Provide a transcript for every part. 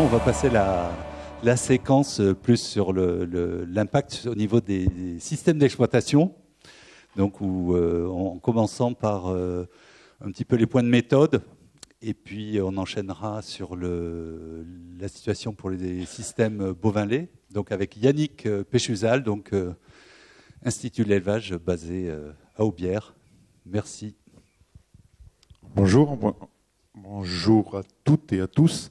maintenant, on va passer la séquence plus sur l'impact au niveau des systèmes d'exploitation. Donc, en commençant par un petit peu les points de méthode, et puis on enchaînera sur la situation pour les systèmes bovins-lait. Donc, avec Yannick Péchuzal, donc Institut de l'élevage basé à Aubière. Merci. Bonjour à toutes et à tous.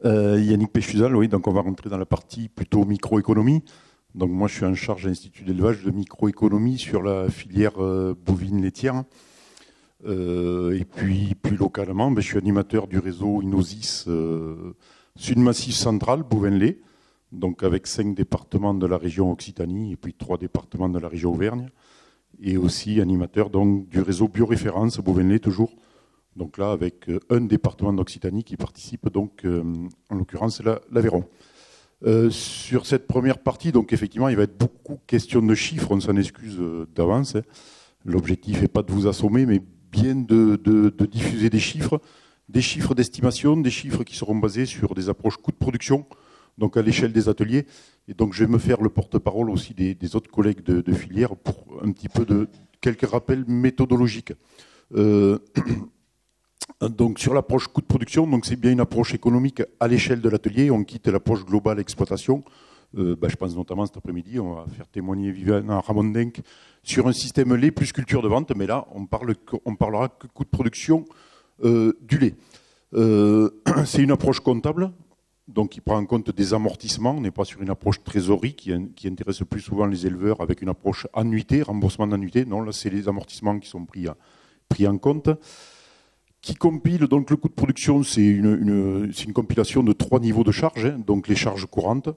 Yannick Péchuzal, oui, donc on va rentrer dans la partie plutôt microéconomie. Donc moi, je suis en charge à l'Institut d'élevage de microéconomie sur la filière bovine laitière. Et puis plus localement, je suis animateur du réseau Inosis Sud-Massif Central bovin-lait, donc avec 5 départements de la région Occitanie et puis 3 départements de la région Auvergne, et aussi animateur donc du réseau Bioréférence bovin-lait toujours. Donc là, avec un département d'Occitanie qui participe, donc en l'occurrence l'Aveyron. Sur cette première partie, donc effectivement, il va être beaucoup question de chiffres. On s'en excuse d'avance. L'objectif n'est pas de vous assommer, mais bien de diffuser des chiffres d'estimation, des chiffres qui seront basés sur des approches coûts de production, donc à l'échelle des ateliers. Et donc, je vais me faire le porte-parole aussi des autres collègues de filière pour un petit peu de quelques rappels méthodologiques. Donc sur l'approche coût de production, donc c'est bien une approche économique à l'échelle de l'atelier. On quitte l'approche globale exploitation. Je pense notamment cet après-midi, on va faire témoigner Viviane Ramondenc sur un système lait plus culture de vente. Mais là, on parlera que coût de production du lait. C'est une approche comptable, donc qui prend en compte des amortissements. On n'est pas sur une approche trésorerie qui intéresse le plus souvent les éleveurs avec une approche annuité, remboursement d'annuité. Non, là, c'est les amortissements qui sont pris en compte. Qui compile donc le coût de production, c'est une compilation de 3 niveaux de charges, donc les charges courantes,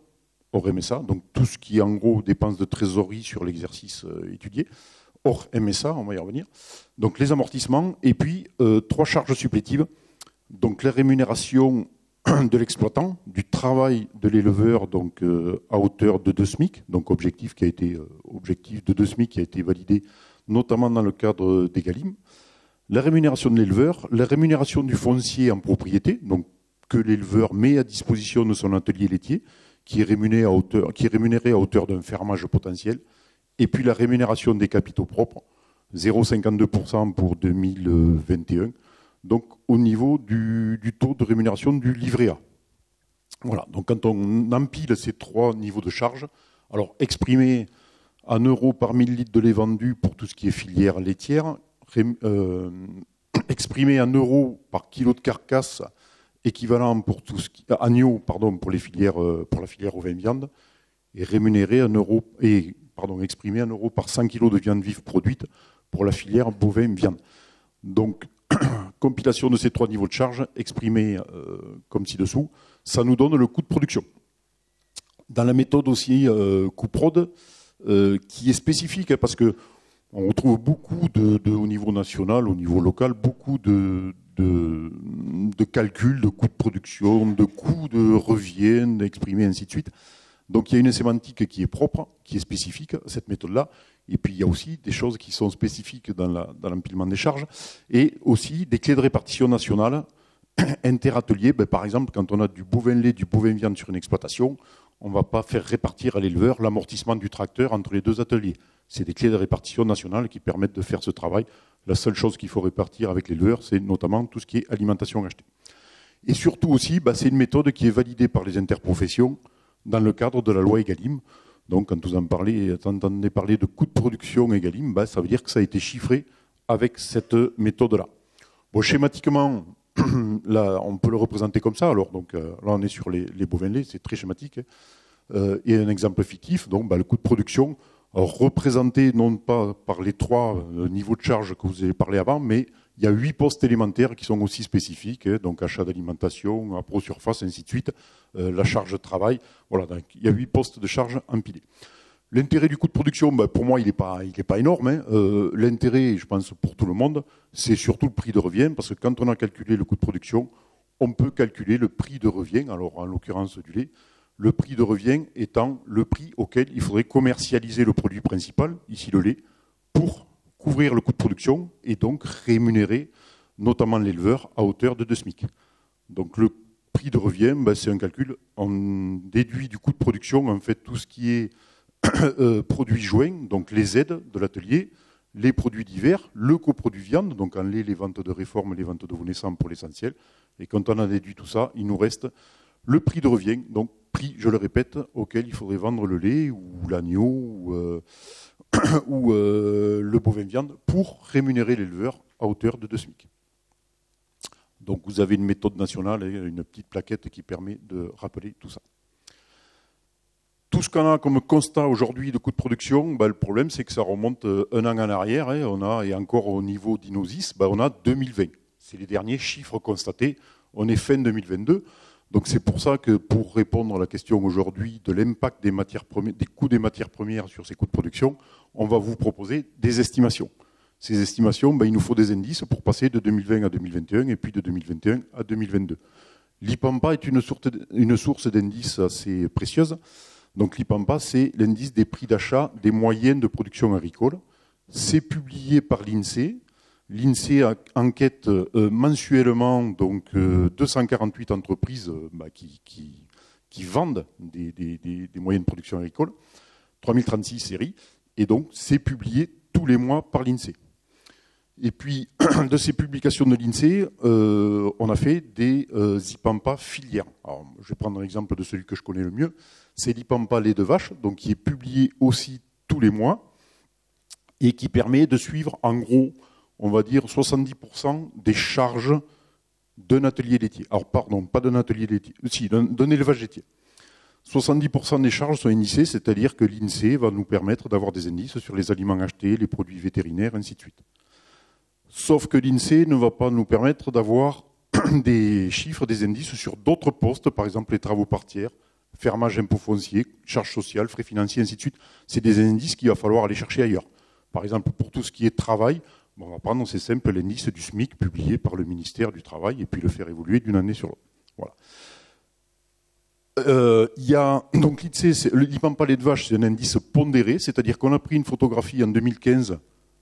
hors MSA, donc tout ce qui est en gros dépenses de trésorerie sur l'exercice étudié, hors MSA, on va y revenir, donc les amortissements, et puis 3 charges supplétives, donc la rémunération de l'exploitant, du travail de l'éleveur donc à hauteur de 2 SMIC, donc objectif de 2 SMIC qui a été validé notamment dans le cadre des Galim. La rémunération de l'éleveur, la rémunération du foncier en propriété, donc que l'éleveur met à disposition de son atelier laitier, qui est rémunéré à hauteur d'un fermage potentiel, et puis la rémunération des capitaux propres, 0,52% pour 2021, donc au niveau du taux de rémunération du livret A. Voilà, donc quand on empile ces 3 niveaux de charge, alors exprimé en euros par 1000 litres de lait vendu pour tout ce qui est filière laitière, exprimé en euros par kilo de carcasse équivalent pour tout ce qui agneau pour la filière ovin viande et rémunéré en euros exprimé en euros par 100 kg de viande vive produite pour la filière bovin viande. Donc compilation de ces 3 niveaux de charge exprimés comme ci-dessous, ça nous donne le coût de production. Dans la méthode aussi coût prod qui est spécifique parce que on retrouve beaucoup au niveau national, au niveau local, beaucoup de calculs, de coûts de production, de coûts de revient, d'exprimer, ainsi de suite. Donc il y a une sémantique qui est propre, qui est spécifique à cette méthode-là. Et puis il y a aussi des choses qui sont spécifiques dans l'empilement des charges. Et aussi des clés de répartition nationale, interateliers. Par exemple, quand on a du bovin lait, du bovin viande sur une exploitation, on ne va pas faire répartir à l'éleveur l'amortissement du tracteur entre les 2 ateliers. C'est des clés de répartition nationale qui permettent de faire ce travail. La seule chose qu'il faut répartir avec l'éleveur, c'est notamment tout ce qui est alimentation achetée. Et surtout aussi, c'est une méthode qui est validée par les interprofessions dans le cadre de la loi Egalim. Donc quand vous entendez parler de coût de production Egalim, ça veut dire que ça a été chiffré avec cette méthode-là. Bon, schématiquement, là, on peut le représenter comme ça. Alors, donc, là, on est sur les bovins laits, c'est très schématique. Et un exemple fictif, donc le coût de production, représenté non pas par les 3 niveaux de charge que vous avez parlé avant, mais il y a 8 postes élémentaires qui sont aussi spécifiques, donc achat d'alimentation, appro-surface, ainsi de suite, la charge de travail. Voilà, donc il y a 8 postes de charge empilés. L'intérêt du coût de production, pour moi, il n'est pas énorme. L'intérêt, je pense, pour tout le monde, c'est surtout le prix de revient, parce que quand on a calculé le coût de production, on peut calculer le prix de revient, alors en l'occurrence du lait, le prix de revient étant le prix auquel il faudrait commercialiser le produit principal, ici le lait, pour couvrir le coût de production et donc rémunérer notamment l'éleveur à hauteur de 2 SMIC. Donc le prix de revient, c'est un calcul, on déduit du coût de production en fait tout ce qui est produits joints, donc les aides de l'atelier, les produits divers, le coproduit viande, donc en lait, les ventes de réforme, les ventes de veaux naissants pour l'essentiel. Et quand on a déduit tout ça, il nous reste le prix de revient, donc prix, je le répète, auquel il faudrait vendre le lait ou l'agneau ou le bovin viande pour rémunérer l'éleveur à hauteur de 2 SMIC. Donc vous avez une méthode nationale et une petite plaquette qui permet de rappeler tout ça. Tout ce qu'on a comme constat aujourd'hui de coût de production, le problème c'est que ça remonte un an en arrière, et encore au niveau d'Inosis, on a 2020. C'est les derniers chiffres constatés, on est fin 2022. Donc c'est pour ça que pour répondre à la question aujourd'hui de l'impact des coûts des matières premières sur ces coûts de production, on va vous proposer des estimations. Ces estimations, il nous faut des indices pour passer de 2020 à 2021 et puis de 2021 à 2022. L'IPAMPA est une source d'indices assez précieuse. Donc l'IPAMPA, c'est l'indice des prix d'achat des moyennes de production agricole. C'est publié par l'INSEE. L'INSEE enquête mensuellement donc 248 entreprises qui vendent des moyennes de production agricole, 3036 séries, et donc c'est publié tous les mois par l'INSEE. Et puis, de ces publications de l'INSEE, on a fait des IPAMPA filières. Alors, je vais prendre l'exemple de celui que je connais le mieux. C'est l'IPAMPA lait de vache, donc qui est publié aussi tous les mois et qui permet de suivre, en gros, on va dire 70% des charges d'un atelier laitier. Alors, pardon, pas d'un atelier laitier, si, d'un élevage laitier. 70% des charges sont indicées, c'est-à-dire que l'INSEE va nous permettre d'avoir des indices sur les aliments achetés, les produits vétérinaires, ainsi de suite. Sauf que l'INSEE ne va pas nous permettre d'avoir des chiffres, des indices sur d'autres postes, par exemple les travaux par tiers, fermage impôt foncier, charges sociales, frais financiers, ainsi de suite. C'est des indices qu'il va falloir aller chercher ailleurs. Par exemple, pour tout ce qui est travail, on va prendre, c'est simple, l'indice du SMIC publié par le ministère du Travail et puis le faire évoluer d'une année sur l'autre. Voilà. Donc l'INSEE, l'IPAMPA lait de vache, c'est un indice pondéré, c'est-à-dire qu'on a pris une photographie en 2015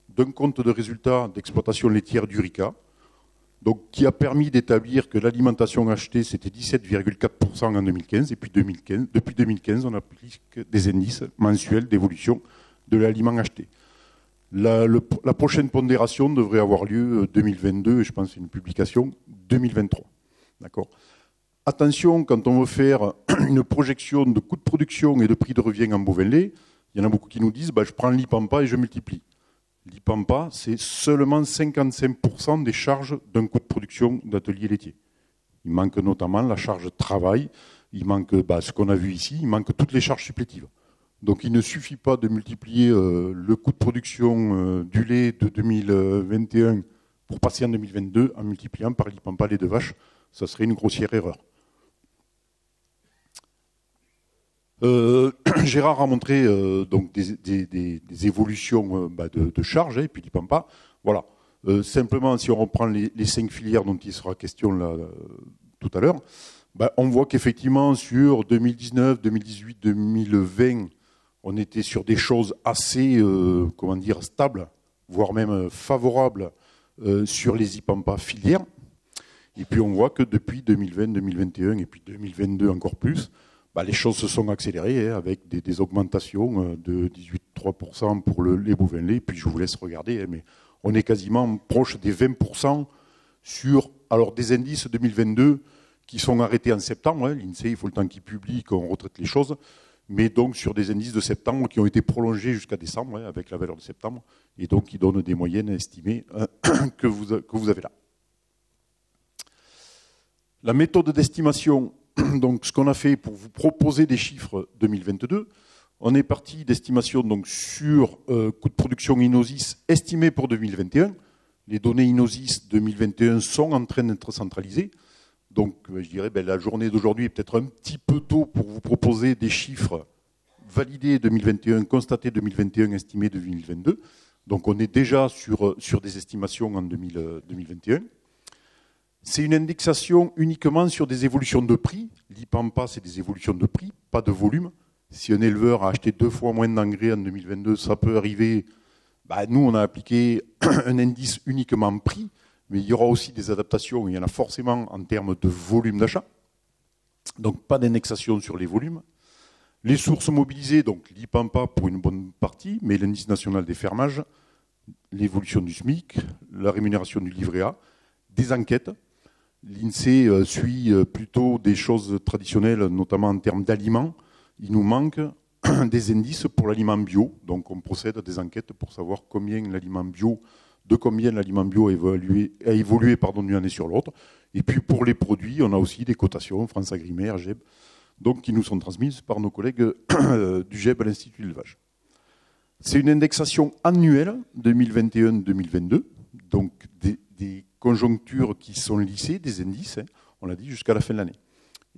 d'un compte de résultats d'exploitation laitière du RICA, donc qui a permis d'établir que l'alimentation achetée, c'était 17,4% en 2015, et puis depuis 2015, on applique des indices mensuels d'évolution de l'aliment acheté. La prochaine pondération devrait avoir lieu 2022, et je pense que c'est une publication 2023. D'accord. Attention, quand on veut faire une projection de coût de production et de prix de revient en bovin lait, il y en a beaucoup qui nous disent je prends l'IPAMPA et je multiplie. L'IPAMPA, c'est seulement 55% des charges d'un coût de production d'atelier laitier. Il manque notamment la charge de travail, il manque ce qu'on a vu ici, il manque toutes les charges supplétives. Donc il ne suffit pas de multiplier le coût de production du lait de 2021 pour passer en 2022 en multipliant par l'IPAMPA lait de vache. Ça serait une grossière erreur. Gérard a montré donc des évolutions de charges, et puis l'IPAMPA. Voilà. Simplement, si on reprend les 5 filières dont il sera question là, tout à l'heure, on voit qu'effectivement sur 2019, 2018, 2020, on était sur des choses assez stables, voire même favorables sur les IPAMPA filières. Et puis on voit que depuis 2020, 2021 et puis 2022 encore plus, les choses se sont accélérées avec des augmentations de 18,3% pour les bovins lait. Puis je vous laisse regarder, mais on est quasiment proche des 20% sur des indices 2022 qui sont arrêtés en septembre. L'INSEE, il faut le temps qu'il publie, qu'on retraite les choses. Mais donc sur des indices de septembre qui ont été prolongés jusqu'à décembre avec la valeur de septembre. Et donc qui donnent des moyennes estimées que vous avez là. La méthode d'estimation, donc ce qu'on a fait pour vous proposer des chiffres 2022, on est parti d'estimation donc sur coût de production Inosis estimé pour 2021. Les données Inosis 2021 sont en train d'être centralisées. Donc je dirais la journée d'aujourd'hui est peut-être un petit peu tôt pour vous proposer des chiffres validés 2021, constatés 2021, estimés 2022. Donc on est déjà sur des estimations en 2021. C'est une indexation uniquement sur des évolutions de prix. L'IPAMPA, c'est des évolutions de prix, pas de volume. Si un éleveur a acheté 2 fois moins d'engrais en 2022, ça peut arriver. Nous, on a appliqué un indice uniquement prix, mais il y aura aussi des adaptations. Il y en a forcément en termes de volume d'achat. Donc pas d'indexation sur les volumes. Les sources mobilisées, donc l'IPAMPA pour une bonne partie, mais l'indice national des fermages, l'évolution du SMIC, la rémunération du livret A, des enquêtes. L'INSEE suit plutôt des choses traditionnelles, notamment en termes d'aliments. Il nous manque des indices pour l'aliment bio. Donc on procède à des enquêtes pour savoir de combien l'aliment bio a évolué d'une année sur l'autre. Et puis pour les produits, on a aussi des cotations, France Agrimaire, GEB, donc qui nous sont transmises par nos collègues du GEB à l'Institut de l'élevage. C'est une indexation annuelle 2021-2022, donc des conjonctures qui sont lissées, des indices, on l'a dit, jusqu'à la fin de l'année.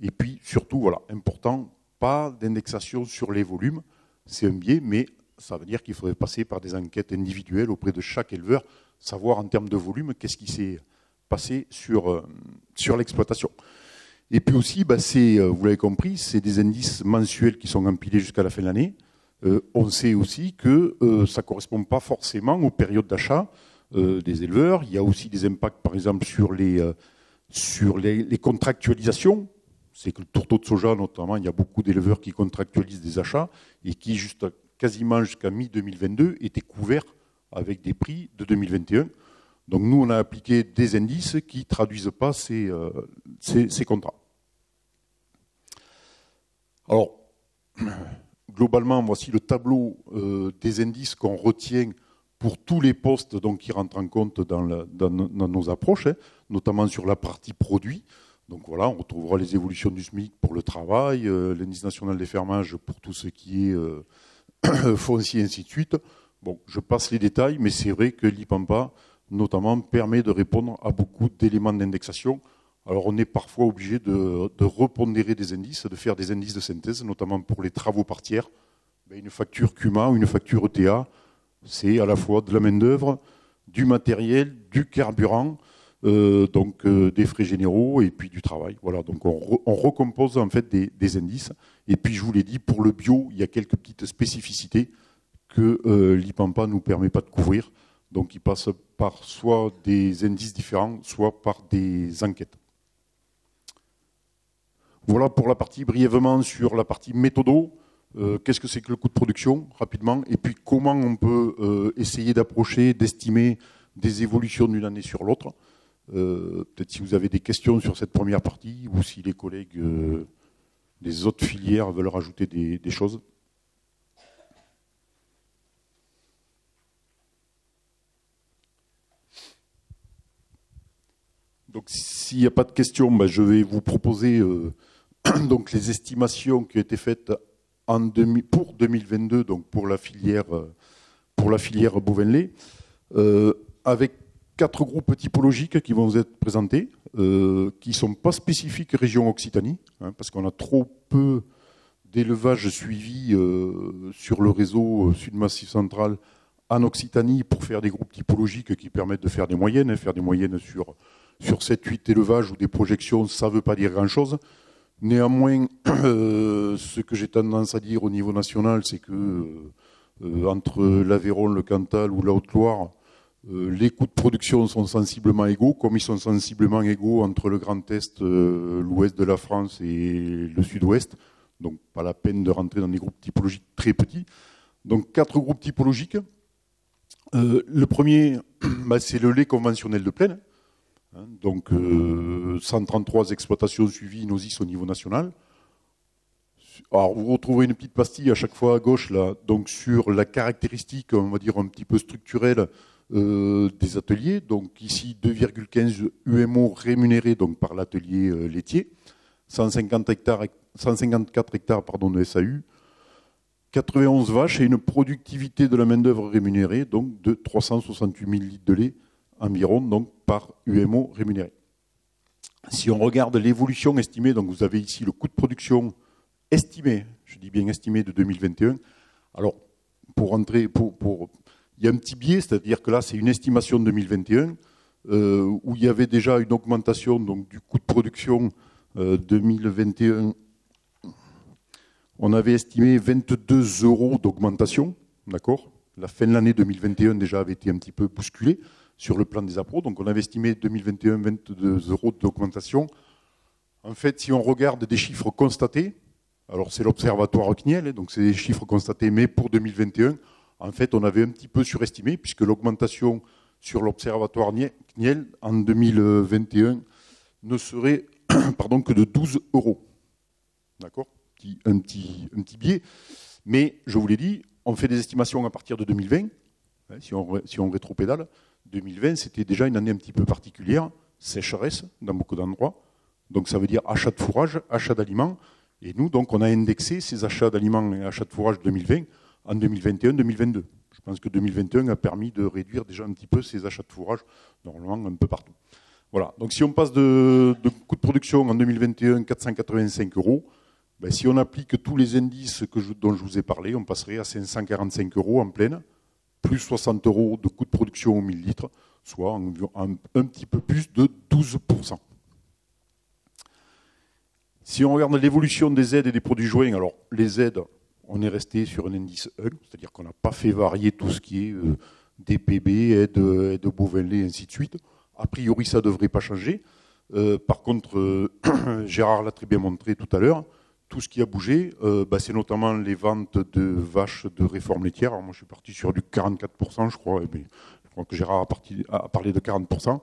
Et puis surtout, voilà, important, pas d'indexation sur les volumes, c'est un biais, mais ça veut dire qu'il faudrait passer par des enquêtes individuelles auprès de chaque éleveur, savoir en termes de volume qu'est-ce qui s'est passé sur l'exploitation. Et puis aussi, vous l'avez compris, c'est des indices mensuels qui sont empilés jusqu'à la fin de l'année. On sait aussi que ça ne correspond pas forcément aux périodes d'achat des éleveurs. Il y a aussi des impacts, par exemple, sur les contractualisations. C'est que le tourteau de soja, notamment, il y a beaucoup d'éleveurs qui contractualisent des achats et qui, quasiment jusqu'à mi-2022, étaient couverts avec des prix de 2021. Donc nous, on a appliqué des indices qui ne traduisent pas ces contrats. Alors, globalement, voici le tableau des indices qu'on retient pour tous les postes donc, qui rentrent en compte dans nos approches, notamment sur la partie produit. Donc voilà, on retrouvera les évolutions du SMIC pour le travail, l'indice national des fermages pour tout ce qui est foncier, et ainsi de suite. Bon, je passe les détails, mais c'est vrai que l'IPAMPA, notamment, permet de répondre à beaucoup d'éléments d'indexation. Alors on est parfois obligé de repondérer des indices, de faire des indices de synthèse, notamment pour les travaux par tiers. Une facture CUMA ou une facture ETA, c'est à la fois de la main-d'œuvre, du matériel, du carburant, des frais généraux et puis du travail. Voilà, donc on recompose en fait des indices. Et puis je vous l'ai dit, pour le bio, il y a quelques petites spécificités que l'IPAMPA ne nous permet pas de couvrir. Donc il passe par soit des indices différents, soit par des enquêtes. Voilà pour la partie brièvement sur la partie méthodo. Qu'est-ce que c'est que le coût de production, rapidement, et puis comment on peut essayer d'approcher, d'estimer des évolutions d'une année sur l'autre. Peut-être si vous avez des questions sur cette première partie, ou si les collègues des autres filières veulent rajouter des choses. Donc s'il n'y a pas de questions, je vais vous proposer donc les estimations qui ont été faites pour 2022, donc pour la filière bovin-lait, avec 4 groupes typologiques qui vont vous être présentés, qui ne sont pas spécifiques région Occitanie, parce qu'on a trop peu d'élevage suivi sur le réseau Sud Massif Central en Occitanie pour faire des groupes typologiques qui permettent de faire des moyennes sur 7-8 élevages ou des projections, ça ne veut pas dire grand-chose. Néanmoins, ce que j'ai tendance à dire au niveau national, c'est que entre l'Aveyron, le Cantal ou la Haute-Loire, les coûts de production sont sensiblement égaux, comme ils sont sensiblement égaux entre le Grand Est, l'Ouest de la France et le Sud-Ouest. Donc pas la peine de rentrer dans des groupes typologiques très petits. Donc 4 groupes typologiques. Le premier, c'est le lait conventionnel de plaine. Donc 133 exploitations suivies Inosis au niveau national. Alors vous retrouverez une petite pastille à chaque fois à gauche là, donc sur la caractéristique, on va dire un petit peu structurelle des ateliers. Donc ici 2,15 UMO rémunérés donc par l'atelier laitier, 154 hectares de SAU, 91 vaches et une productivité de la main-d'œuvre rémunérée donc de 368 000 litres de lait environ donc par UMO rémunéré. Si on regarde l'évolution estimée, donc vous avez ici le coût de production estimé, je dis bien estimé de 2021. Alors pour rentrer, il y a un petit biais, c'est-à-dire que là c'est une estimation de 2021 où il y avait déjà une augmentation donc du coût de production 2021. On avait estimé 22 € d'augmentation, d'accord. La fin de l'année 2021 déjà avait été un petit peu bousculée sur le plan des appros. Donc on avait estimé 2021 22 € d'augmentation. En fait, si on regarde des chiffres constatés, alors c'est l'observatoire CNIEL, donc c'est des chiffres constatés, mais pour 2021, en fait, on avait un petit peu surestimé, puisque l'augmentation sur l'observatoire CNIEL en 2021 ne serait que de 12 €. D'accord ? Un petit biais. Mais, je vous l'ai dit, on fait des estimations à partir de 2020. Si on rétropédale, 2020, c'était déjà une année un petit peu particulière, sécheresse dans beaucoup d'endroits. Donc ça veut dire achat de fourrage, achat d'aliments. Et nous, donc, on a indexé ces achats d'aliments et achats de fourrage 2020 en 2021-2022. Je pense que 2021 a permis de réduire déjà un petit peu ces achats de fourrage, normalement un peu partout. Voilà. Donc si on passe de coût de production en 2021, 485 €, ben, si on applique tous les indices dont je vous ai parlé, on passerait à 545 € en pleine, plus 60 € de coût de production au 1000 litres, soit un petit peu plus de 12%. Si on regarde l'évolution des aides et des produits joints, alors les aides, on est resté sur un indice 1, c'est-à-dire qu'on n'a pas fait varier tout ce qui est DPB, aide au bovin lait, et ainsi de suite. A priori, ça ne devrait pas changer. Par contre, Gérard l'a très bien montré tout à l'heure, tout ce qui a bougé, c'est notamment les ventes de vaches de réforme laitière. Alors moi, je suis parti sur du 44%, je crois. Mais je crois que Gérard a parlé de 40%.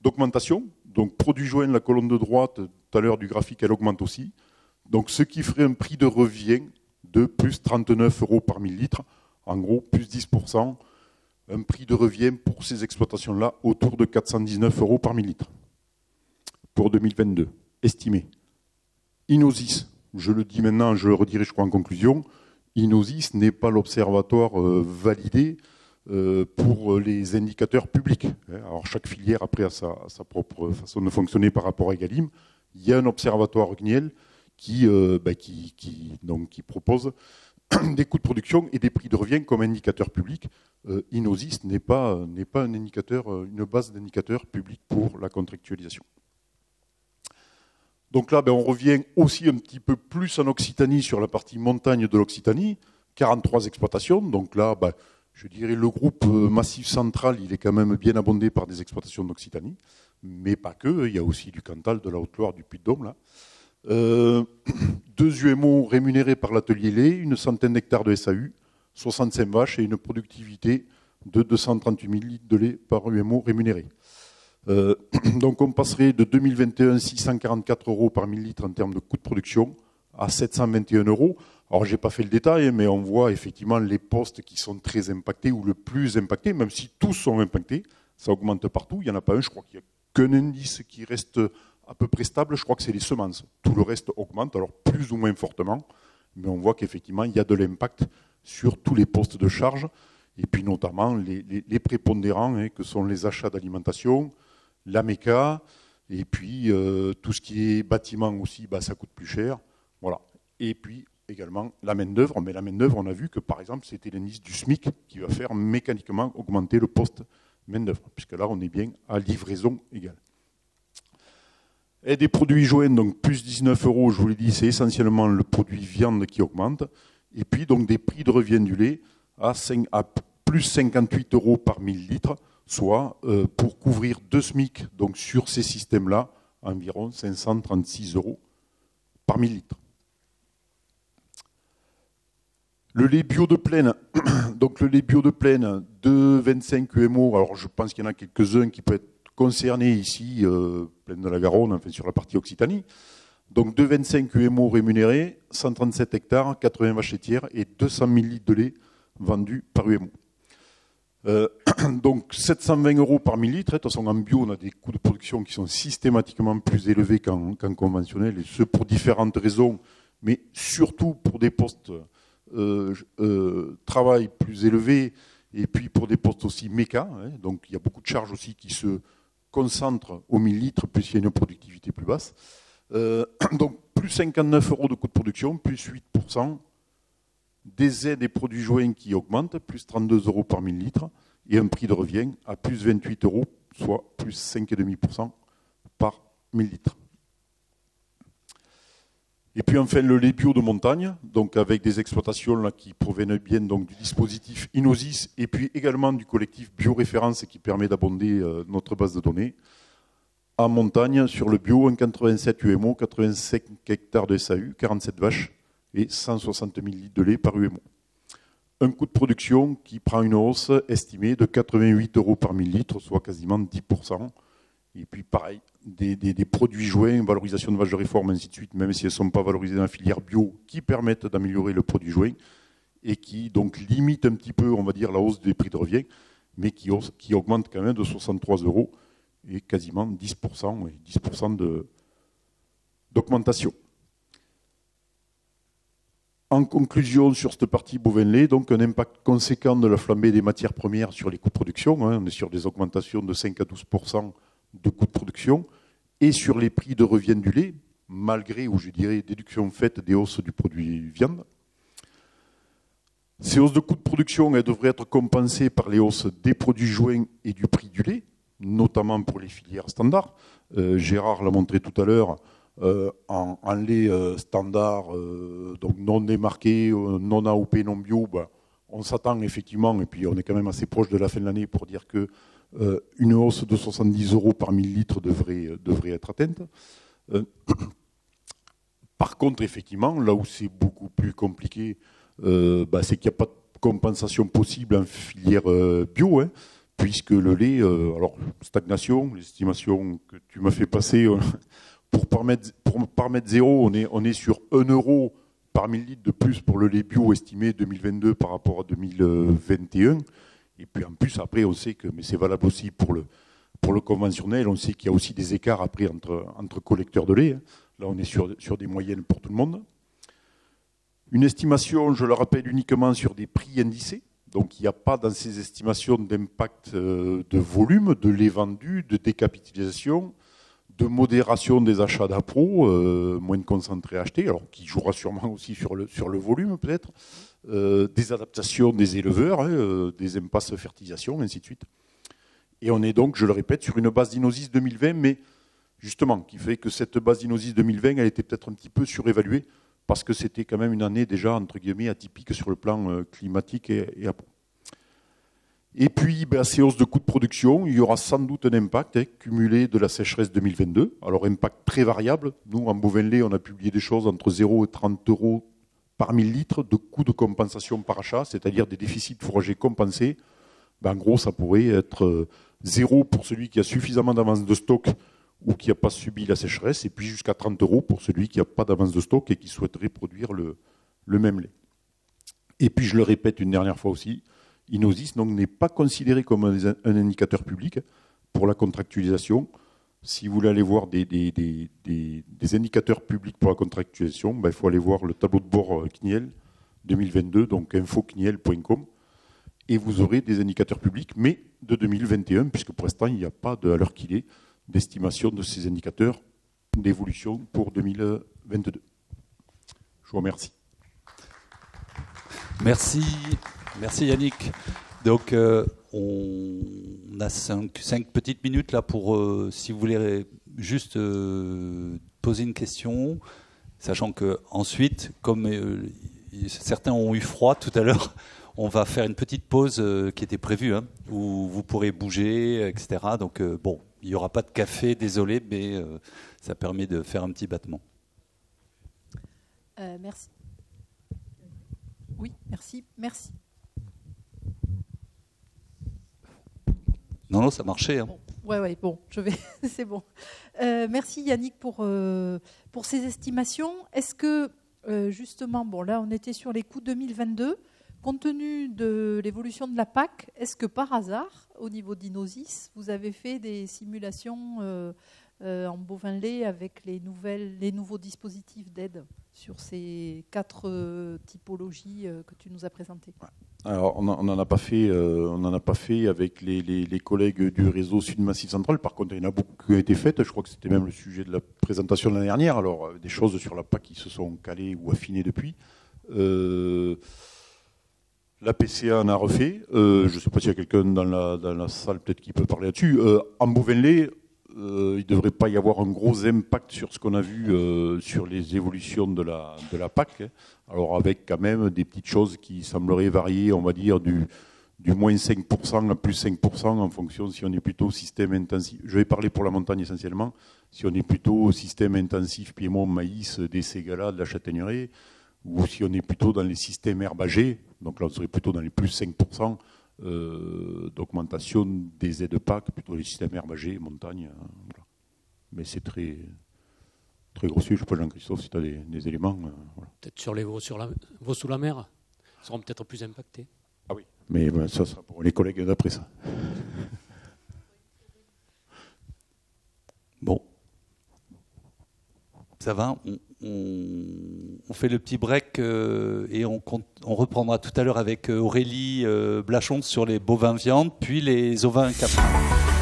D'augmentation. Donc, produit joint, la colonne de droite, tout à l'heure du graphique, elle augmente aussi. Donc, ce qui ferait un prix de revient de plus 39 € par 1000 litres. En gros, plus 10%. Un prix de revient pour ces exploitations-là autour de 419 € par 1000 litres. Pour 2022, estimé. Inosis, je le dis maintenant, je le redirai, je crois, en conclusion. Inosis n'est pas l'observatoire validé pour les indicateurs publics. Alors, chaque filière, après, a sa propre façon de fonctionner par rapport à Egalim. Il y a un observatoire CNIEL qui propose des coûts de production et des prix de revient comme indicateur public. Inosis n'est pas un indicateur, une base d'indicateurs publics pour la contractualisation. Donc là, on revient aussi un petit peu plus en Occitanie, sur la partie montagne de l'Occitanie, 43 exploitations. Donc là, je dirais le groupe Massif Central, il est quand même bien abondé par des exploitations d'Occitanie, mais pas que, il y a aussi du Cantal, de la Haute-Loire, du Puy-de-Dôme, là. 2 UMO rémunérés par l'atelier lait, une centaine d'hectares de SAU, 65 vaches et une productivité de 238 000 litres de lait par UMO rémunéré. Donc on passerait de 2021 644 € par 1000 litres en termes de coût de production à 721 €. Alors j'ai pas fait le détail, mais on voit effectivement les postes qui sont très impactés ou le plus impactés, même si tous sont impactés, ça augmente partout. Il n'y en a pas un, je crois qu'il n'y a qu'un indice qui reste à peu près stable, je crois que c'est les semences. Tout le reste augmente, alors plus ou moins fortement, mais on voit qu'effectivement il y a de l'impact sur tous les postes de charge, et puis notamment les prépondérants, que sont les achats d'alimentation, la méca, et puis tout ce qui est bâtiment aussi, ça coûte plus cher. Voilà. Et puis également la main-d'œuvre. Mais la main-d'œuvre, on a vu que par exemple, c'était l'indice du SMIC qui va faire mécaniquement augmenter le poste main-d'œuvre, puisque là, on est bien à livraison égale. Et des produits joints, donc plus 19 €, je vous l'ai dit, c'est essentiellement le produit viande qui augmente. Et puis donc des prix de revient du lait à plus 58 € par 1000 litres, soit pour couvrir 2 SMIC, donc sur ces systèmes-là, environ 536 € par 1000 litres. Le lait bio de plaine, donc le lait bio de plaine de 25 UMO, alors je pense qu'il y en a quelques-uns qui peuvent être concernés ici, plaine de la Garonne, enfin sur la partie Occitanie. Donc de 25 UMO rémunérés, 137 hectares, 80 vaches laitières et 200 000 litres de lait vendus par UMO. Donc 720 € par 1000 litres. De toute façon, en bio, on a des coûts de production qui sont systématiquement plus élevés qu'en conventionnel, et ce pour différentes raisons, mais surtout pour des postes travail plus élevés, et puis pour des postes aussi méca. Donc il y a beaucoup de charges aussi qui se concentrent au 1000 litres, plus il y a une productivité plus basse. Donc plus 59 € de coût de production, plus 8%. Des aides et produits joints qui augmentent, plus 32 € par 1000 litres, et un prix de revient à plus 28 €, soit plus 5,5% par 1000 litres. Et puis enfin le lait bio de montagne, donc avec des exploitations là, qui proviennent bien donc, du dispositif Inosis, et puis également du collectif Bioréférence qui permet d'abonder notre base de données. En montagne, sur le bio, un 87 UMO, 85 hectares de SAU, 47 vaches et 160 000 litres de lait par UMO. Un coût de production qui prend une hausse estimée de 88 € par 1000 litres, soit quasiment 10%. Et puis pareil, des produits joints, valorisation de vaches de réforme, ainsi de suite, même si elles ne sont pas valorisées dans la filière bio, qui permettent d'améliorer le produit joint et qui donc limitent un petit peu, on va dire, la hausse des prix de revient, mais qui augmente quand même de 63 € et quasiment 10%, oui, 10% d'augmentation. En conclusion, sur cette partie bovin-lait, donc un impact conséquent de la flambée des matières premières sur les coûts de production. On est sur des augmentations de 5 à 12% de coûts de production et sur les prix de revient du lait, malgré, ou je dirais, déduction faite des hausses du produit viande. Ces hausses de coûts de production, elles devraient être compensées par les hausses des produits joints et du prix du lait, notamment pour les filières standards. Gérard l'a montré tout à l'heure, en lait standard, donc non démarqué, non AOP, non bio, on s'attend effectivement, et puis on est quand même assez proche de la fin de l'année pour dire que une hausse de 70 € par 1000 litres devrait être atteinte. Par contre, effectivement, là où c'est beaucoup plus compliqué, c'est qu'il n'y a pas de compensation possible en filière bio, puisque le lait, alors stagnation, l'estimation que tu m'as fait passer, pour paramètre zéro, on est sur 1 € par 1000 litres de plus pour le lait bio estimé 2022 par rapport à 2021. Et puis en plus, après, on sait que, mais c'est valable aussi pour le conventionnel, on sait qu'il y a aussi des écarts après entre collecteurs de lait. Là, on est sur des moyennes pour tout le monde. Une estimation, je le rappelle, uniquement sur des prix indicés. Donc il n'y a pas dans ces estimations d'impact de volume, de lait vendu, de décapitalisation, de modération des achats d'appro, moins de concentrés achetés, alors qui jouera sûrement aussi sur le volume peut-être, des adaptations des éleveurs, des impasses de fertilisation, ainsi de suite. Et on est donc, je le répète, sur une base d'Inosis 2020, mais justement, qui fait que cette base d'Inosis 2020, elle était peut-être un petit peu surévaluée, parce que c'était quand même une année déjà, entre guillemets, atypique sur le plan climatique et appro. Et puis, ces hausses de coûts de production, il y aura sans doute un impact cumulé de la sécheresse 2022. Alors, impact très variable. Nous, en bovin-lait, on a publié des choses entre 0 et 30 € par 1000 litres de coûts de compensation par achat, c'est-à-dire des déficits fourragers compensés. En gros, ça pourrait être 0 pour celui qui a suffisamment d'avance de stock ou qui n'a pas subi la sécheresse, et puis jusqu'à 30 € pour celui qui n'a pas d'avance de stock et qui souhaiterait produire le même lait. Et puis, je le répète une dernière fois aussi, Inosis n'est pas considéré comme un indicateur public pour la contractualisation. Si vous voulez aller voir des indicateurs publics pour la contractualisation, il faut aller voir le tableau de bord CNIEL 2022, donc info-cniel.com, et vous aurez des indicateurs publics, mais de 2021, puisque pour l'instant, il n'y a pas, à l'heure qu'il est, d'estimation de ces indicateurs d'évolution pour 2022. Je vous remercie. Merci Yannick. Donc on a 5 petites minutes là pour, si vous voulez juste poser une question, sachant que ensuite, comme certains ont eu froid tout à l'heure, on va faire une petite pause qui était prévue, où vous pourrez bouger, etc. Donc il n'y aura pas de café, désolé, mais ça permet de faire un petit battement. Merci. Oui, merci. Non, ça marchait. Bon, bon, je vais, c'est bon. Merci Yannick pour ces estimations. Est-ce que, justement, là on était sur les coûts 2022, compte tenu de l'évolution de la PAC, est-ce que par hasard, au niveau d'Inosis, vous avez fait des simulations en bovin-lait avec les nouveaux dispositifs d'aide sur ces 4 typologies que tu nous as présentées? Alors, on n'en a pas fait avec les collègues du réseau Sud Massif Central. Par contre, il y en a beaucoup qui ont été faites. Je crois que c'était même le sujet de la présentation de l'année dernière. Alors, des choses sur la PAC qui se sont calées ou affinées depuis. La PCA en a refait. Je ne sais pas s'il y a quelqu'un dans la salle peut-être qui peut parler là-dessus. En bovin-lait, il ne devrait pas y avoir un gros impact sur ce qu'on a vu sur les évolutions de la PAC. Alors avec quand même des petites choses qui sembleraient varier, on va dire, du moins 5% à plus 5% en fonction si on est plutôt système intensif. Je vais parler pour la montagne essentiellement. Si on est plutôt système intensif, piémont, maïs, des ségala, de la châtaigneraie, ou si on est plutôt dans les systèmes herbagés, donc là on serait plutôt dans les plus 5% d'augmentation des aides PAC, plutôt les systèmes herbagés, montagne. Voilà. Mais c'est très, très grossier. Je ne sais pas, Jean-Christophe, si tu as des éléments. Voilà. Peut-être sur les veaux sous la mer seront peut-être plus impactés. Ah oui, mais ça sera pour les collègues d'après ça. Bon. Ça va, on fait le petit break et on reprendra tout à l'heure avec Aurélie Blachon sur les bovins viande, puis les ovins caprins.